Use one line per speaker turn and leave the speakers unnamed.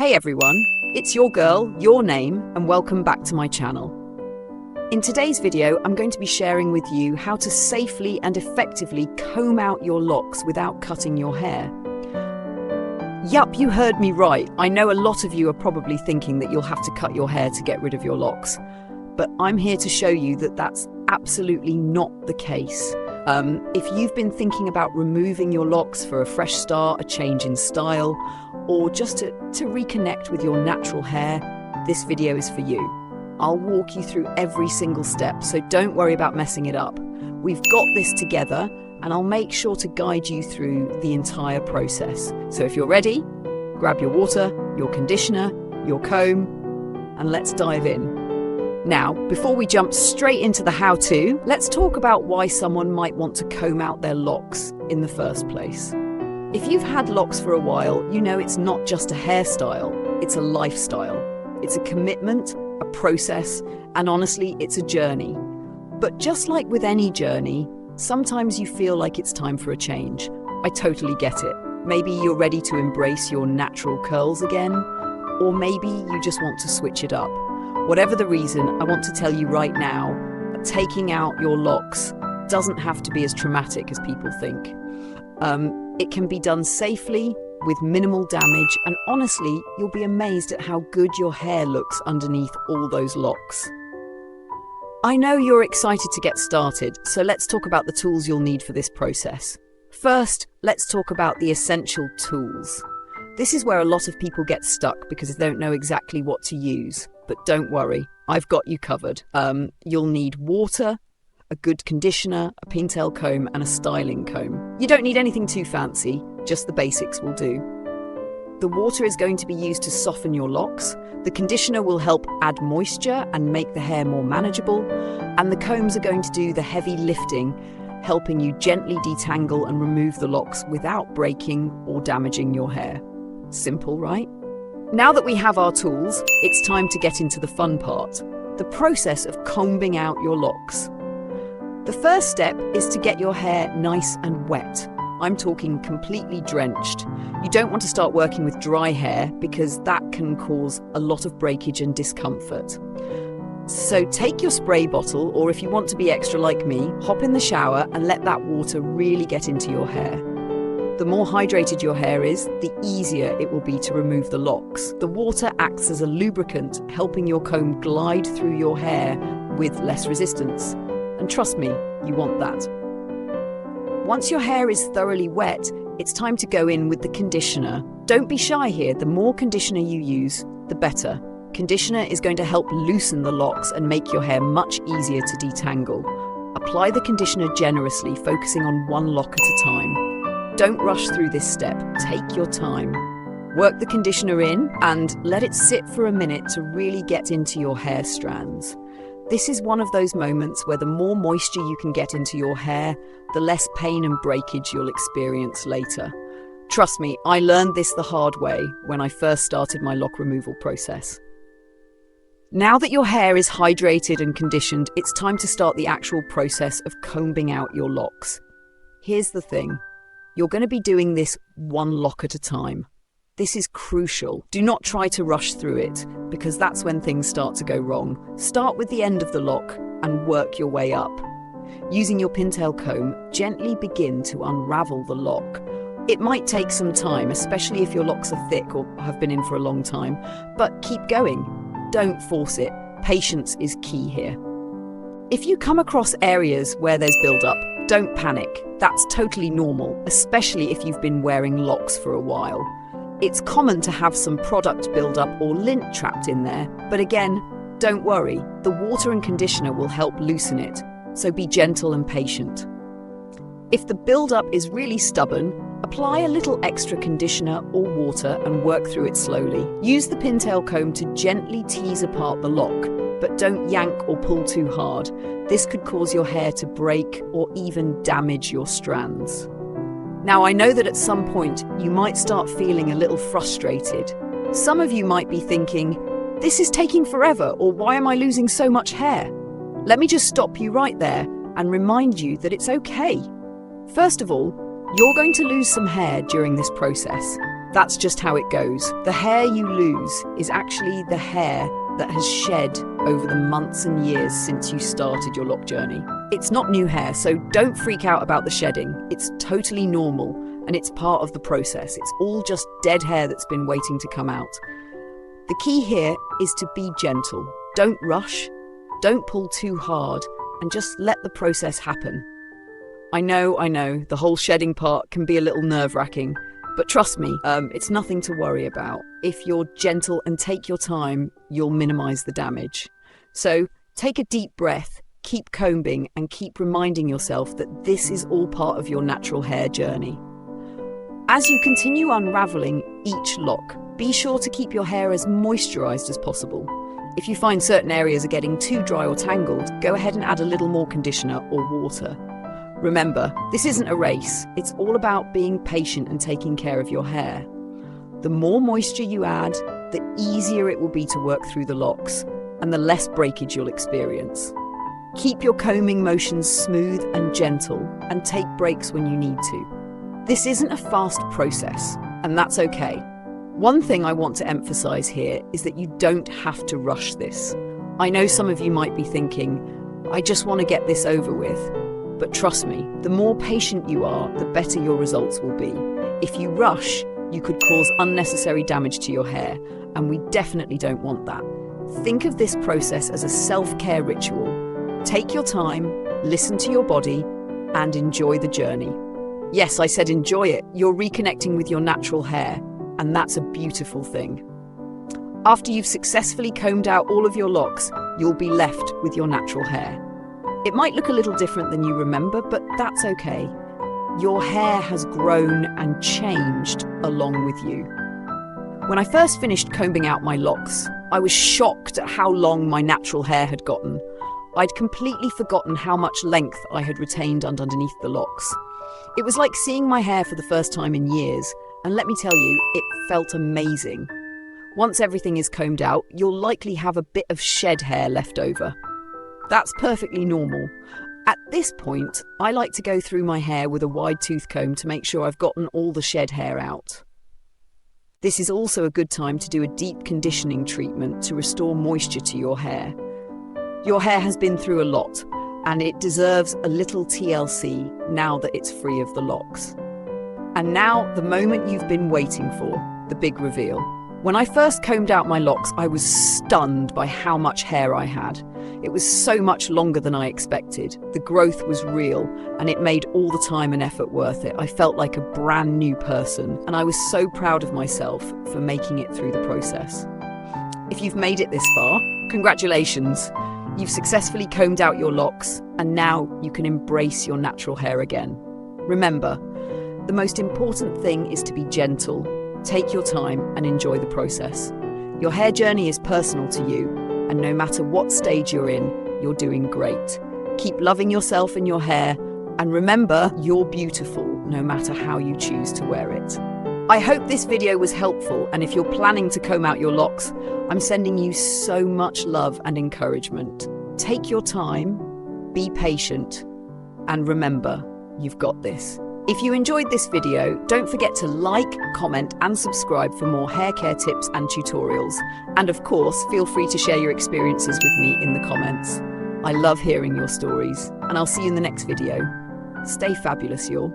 Hey everyone, it's your girl, your name, and welcome back to my channel. In today's video, I'm going to be sharing with you how to safely and effectively comb out your locks without cutting your hair. Yup, you heard me right. I know a lot of you are probably thinking that you'll have to cut your hair to get rid of your locks, but I'm here to show you that that's absolutely not the case. If you've been thinking about removing your locks for a fresh start, a change in style, or just to reconnect with your natural hair, this video is for you. I'll walk you through every single step, so don't worry about messing it up. We've got this together, and I'll make sure to guide you through the entire process. So if you're ready, grab your water, your conditioner, your comb, and let's dive in. Now, before we jump straight into the how-to, let's talk about why someone might want to comb out their locks in the first place. If you've had locks for a while, you know it's not just a hairstyle, it's a lifestyle. It's a commitment, a process, and honestly, it's a journey. But just like with any journey, sometimes you feel like it's time for a change. I totally get it. Maybe you're ready to embrace your natural curls again, or maybe you just want to switch it up. Whatever the reason, I want to tell you right now that taking out your locks doesn't have to be as traumatic as people think. It can be done safely, with minimal damage, and honestly, you'll be amazed at how good your hair looks underneath all those locks. I know you're excited to get started, so let's talk about the tools you'll need for this process. First, let's talk about the essential tools. This is where a lot of people get stuck because they don't know exactly what to use. But don't worry, I've got you covered. You'll need water, a good conditioner, a pintail comb, and a styling comb. You don't need anything too fancy, just the basics will do. The water is going to be used to soften your locks, the conditioner will help add moisture and make the hair more manageable, and the combs are going to do the heavy lifting, helping you gently detangle and remove the locks without breaking or damaging your hair. Simple, right? Now that we have our tools, it's time to get into the fun part, the process of combing out your locks. The first step is to get your hair nice and wet. I'm talking completely drenched. You don't want to start working with dry hair because that can cause a lot of breakage and discomfort. So take your spray bottle, or if you want to be extra like me, hop in the shower and let that water really get into your hair. The more hydrated your hair is, the easier it will be to remove the locks. The water acts as a lubricant, helping your comb glide through your hair with less resistance. And trust me, you want that. Once your hair is thoroughly wet, it's time to go in with the conditioner. Don't be shy here, the more conditioner you use, the better. Conditioner is going to help loosen the locks and make your hair much easier to detangle. Apply the conditioner generously, focusing on one lock at a time. Don't rush through this step, take your time. Work the conditioner in and let it sit for a minute to really get into your hair strands. This is one of those moments where the more moisture you can get into your hair, the less pain and breakage you'll experience later. Trust me, I learned this the hard way when I first started my lock removal process. Now that your hair is hydrated and conditioned, it's time to start the actual process of combing out your locks. Here's the thing. You're going to be doing this one lock at a time. This is crucial. Do not try to rush through it, because that's when things start to go wrong. Start with the end of the lock and work your way up. Using your pintail comb, gently begin to unravel the lock. It might take some time, especially if your locks are thick or have been in for a long time, but keep going. Don't force it. Patience is key here. If you come across areas where there's build-up, don't panic. That's totally normal, especially if you've been wearing locks for a while. It's common to have some product buildup or lint trapped in there, but again, don't worry. The water and conditioner will help loosen it, so be gentle and patient. If the buildup is really stubborn, apply a little extra conditioner or water and work through it slowly. Use the pintail comb to gently tease apart the lock, but don't yank or pull too hard. This could cause your hair to break or even damage your strands. Now, I know that at some point you might start feeling a little frustrated. Some of you might be thinking, this is taking forever, or why am I losing so much hair? Let me just stop you right there and remind you that it's okay. First of all, you're going to lose some hair during this process. That's just how it goes. The hair you lose is actually the hair that has shed over the months and years since you started your lock journey. It's not new hair, so don't freak out about the shedding. It's totally normal and it's part of the process. It's all just dead hair that's been waiting to come out. The key here is to be gentle. Don't rush, don't pull too hard, and just let the process happen. I know, the whole shedding part can be a little nerve-wracking, but trust me, it's nothing to worry about. If you're gentle and take your time, you'll minimize the damage. So take a deep breath, keep combing, and keep reminding yourself that this is all part of your natural hair journey. As you continue unraveling each lock, be sure to keep your hair as moisturized as possible. If you find certain areas are getting too dry or tangled, go ahead and add a little more conditioner or water. Remember, this isn't a race. It's all about being patient and taking care of your hair. The more moisture you add, the easier it will be to work through the locks and the less breakage you'll experience. Keep your combing motions smooth and gentle and take breaks when you need to. This isn't a fast process, and that's okay. One thing I want to emphasize here is that you don't have to rush this. I know some of you might be thinking, I just want to get this over with. But trust me, the more patient you are, the better your results will be. If you rush, you could cause unnecessary damage to your hair, and we definitely don't want that. Think of this process as a self-care ritual. Take your time, listen to your body, and enjoy the journey. Yes, I said enjoy it. You're reconnecting with your natural hair, and that's a beautiful thing. After you've successfully combed out all of your locks, you'll be left with your natural hair. It might look a little different than you remember, but that's okay. Your hair has grown and changed along with you. When I first finished combing out my locks, I was shocked at how long my natural hair had gotten. I'd completely forgotten how much length I had retained underneath the locks. It was like seeing my hair for the first time in years, and let me tell you, it felt amazing. Once everything is combed out, you'll likely have a bit of shed hair left over. That's perfectly normal. At this point, I like to go through my hair with a wide tooth comb to make sure I've gotten all the shed hair out. This is also a good time to do a deep conditioning treatment to restore moisture to your hair. Your hair has been through a lot, and it deserves a little TLC now that it's free of the locks. And now, the moment you've been waiting for, the big reveal. When I first combed out my locks, I was stunned by how much hair I had. It was so much longer than I expected. The growth was real, and it made all the time and effort worth it. I felt like a brand new person, and I was so proud of myself for making it through the process. If you've made it this far, congratulations. You've successfully combed out your locks, and now you can embrace your natural hair again. Remember, the most important thing is to be gentle. Take your time and enjoy the process. Your hair journey is personal to you, and no matter what stage you're in, you're doing great. Keep loving yourself and your hair, and remember, you're beautiful no matter how you choose to wear it. I hope this video was helpful, and if you're planning to comb out your locks, I'm sending you so much love and encouragement. Take your time, be patient, and remember, you've got this. If you enjoyed this video, don't forget to like, comment, and subscribe for more hair care tips and tutorials. And of course, feel free to share your experiences with me in the comments. I love hearing your stories, and I'll see you in the next video. Stay fabulous, y'all.